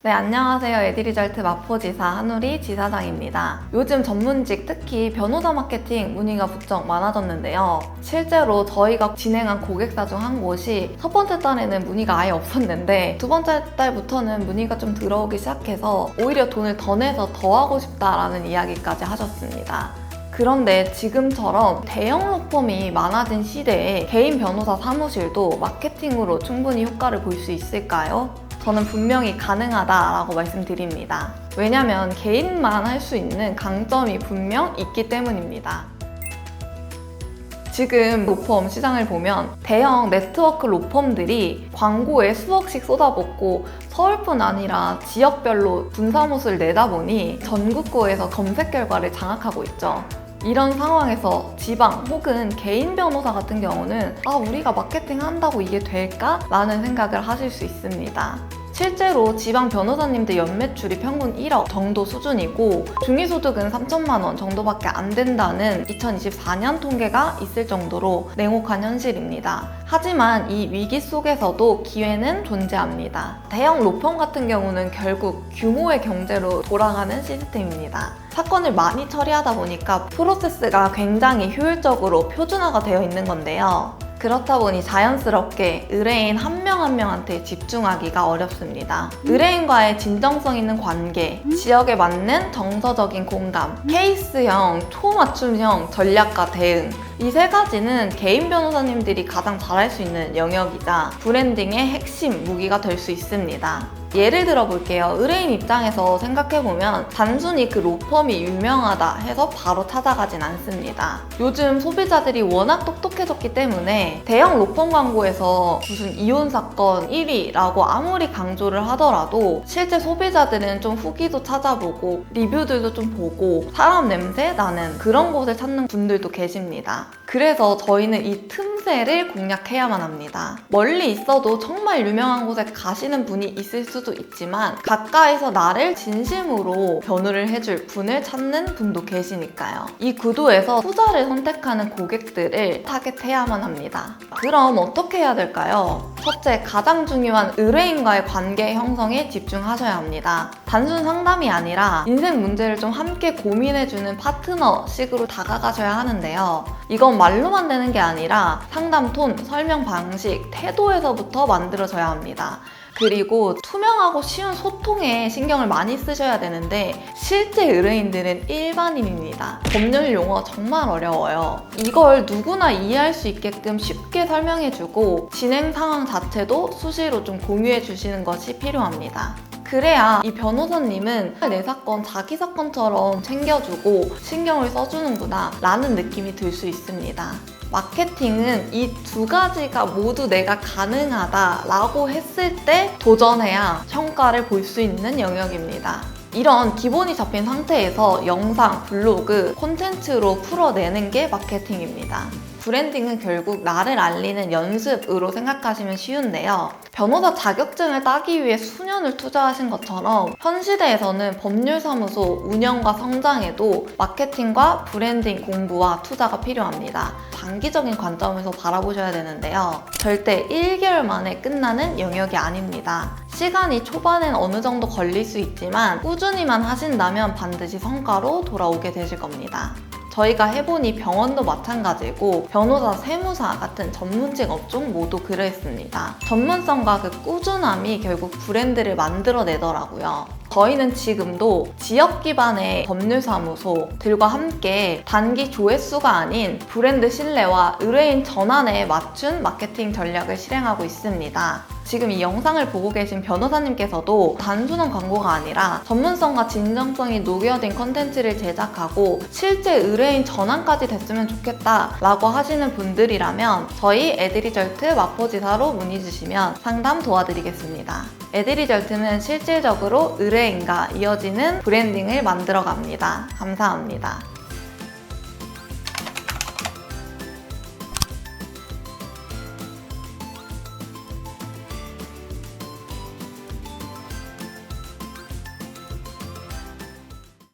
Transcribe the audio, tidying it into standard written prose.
네, 안녕하세요. 에드리절트 마포지사 한우리 지사장입니다. 요즘 전문직, 특히 변호사 마케팅 문의가 부쩍 많아졌는데요. 실제로 저희가 진행한 고객사 중 한 곳이 첫 번째 달에는 문의가 아예 없었는데 두 번째 달부터는 문의가 좀 들어오기 시작해서 오히려 돈을 더 내서 더 하고 싶다라는 이야기까지 하셨습니다. 그런데 지금처럼 대형 로펌이 많아진 시대에 개인 변호사 사무실도 마케팅으로 충분히 효과를 볼 수 있을까요? 저는 분명히 가능하다라고 말씀드립니다. 왜냐면 개인만 할 수 있는 강점이 분명 있기 때문입니다. 지금 로펌 시장을 보면 대형 네트워크 로펌들이 광고에 수억씩 쏟아붓고 서울뿐 아니라 지역별로 분사무소를 내다 보니 전국구에서 검색 결과를 장악하고 있죠. 이런 상황에서 지방 혹은 개인 변호사 같은 경우는 우리가 마케팅 한다고 이게 될까? 라는 생각을 하실 수 있습니다. 실제로 지방 변호사님들 연매출이 평균 1억 정도 수준이고 중위소득은 3천만 원 정도밖에 안 된다는 2024년 통계가 있을 정도로 냉혹한 현실입니다. 하지만 이 위기 속에서도 기회는 존재합니다. 대형 로펌 같은 경우는 결국 규모의 경제로 돌아가는 시스템입니다. 사건을 많이 처리하다 보니까 프로세스가 굉장히 효율적으로 표준화가 되어 있는 건데요. 그렇다 보니 자연스럽게 의뢰인 한 명 한 명한테 집중하기가 어렵습니다. 의뢰인과의 진정성 있는 관계, 지역에 맞는 정서적인 공감, 케이스형, 초맞춤형 전략과 대응, 이 세 가지는 개인 변호사님들이 가장 잘할 수 있는 영역이자 브랜딩의 핵심 무기가 될 수 있습니다. 예를 들어 볼게요. 의뢰인 입장에서 생각해보면 단순히 그 로펌이 유명하다 해서 바로 찾아가진 않습니다. 요즘 소비자들이 워낙 똑똑해졌기 때문에 대형 로펌 광고에서 무슨 이혼 사건 1위라고 아무리 강조를 하더라도 실제 소비자들은 좀 후기도 찾아보고 리뷰들도 좀 보고 사람 냄새 나는 그런 곳을 찾는 분들도 계십니다. 그래서 저희는 이 틈새를 공략해야만 합니다. 멀리 있어도 정말 유명한 곳에 가시는 분이 있을 수도 있지만 가까이서 나를 진심으로 변호를 해줄 분을 찾는 분도 계시니까요. 이 구도에서 투자를 선택하는 고객들을 타겟해야만 합니다. 그럼 어떻게 해야 될까요? 첫째, 가장 중요한 의뢰인과의 관계 형성에 집중하셔야 합니다. 단순 상담이 아니라 인생 문제를 좀 함께 고민해주는 파트너식으로 다가가셔야 하는데요. 이건 말로만 되는 게 아니라 상담 톤, 설명 방식, 태도에서부터 만들어져야 합니다. 그리고 투명하고 쉬운 소통에 신경을 많이 쓰셔야 되는데 실제 의뢰인들은 일반인입니다. 법률 용어 정말 어려워요. 이걸 누구나 이해할 수 있게끔 쉽게 설명해주고 진행 상황 자체도 수시로 좀 공유해 주시는 것이 필요합니다. 그래야 이 변호사님은 내 사건 자기 사건처럼 챙겨주고 신경을 써주는구나 라는 느낌이 들 수 있습니다. 마케팅은 이 두 가지가 모두 내가 가능하다 라고 했을 때 도전해야 성과를 볼 수 있는 영역입니다. 이런 기본이 잡힌 상태에서 영상, 블로그, 콘텐츠로 풀어내는 게 마케팅입니다. 브랜딩은 결국 나를 알리는 연습으로 생각하시면 쉬운데요. 변호사 자격증을 따기 위해 수년을 투자하신 것처럼 현 시대에서는 법률사무소 운영과 성장에도 마케팅과 브랜딩 공부와 투자가 필요합니다. 장기적인 관점에서 바라보셔야 되는데요. 절대 1개월 만에 끝나는 영역이 아닙니다. 시간이 초반엔 어느 정도 걸릴 수 있지만 꾸준히만 하신다면 반드시 성과로 돌아오게 되실 겁니다. 저희가 해보니 병원도 마찬가지고 변호사, 세무사 같은 전문직 업종 모두 그랬습니다. 전문성과 그 꾸준함이 결국 브랜드를 만들어내더라고요. 저희는 지금도 지역 기반의 법률사무소들과 함께 단기 조회수가 아닌 브랜드 신뢰와 의뢰인 전환에 맞춘 마케팅 전략을 실행하고 있습니다. 지금 이 영상을 보고 계신 변호사님께서도 단순한 광고가 아니라 전문성과 진정성이 녹여진 컨텐츠를 제작하고 실제 의뢰인 전환까지 됐으면 좋겠다 라고 하시는 분들이라면 저희 에드리절트 마포지사로 문의 주시면 상담 도와드리겠습니다. 에드리절트는 실질적으로 의뢰인과 이어지는 브랜딩을 만들어 갑니다. 감사합니다.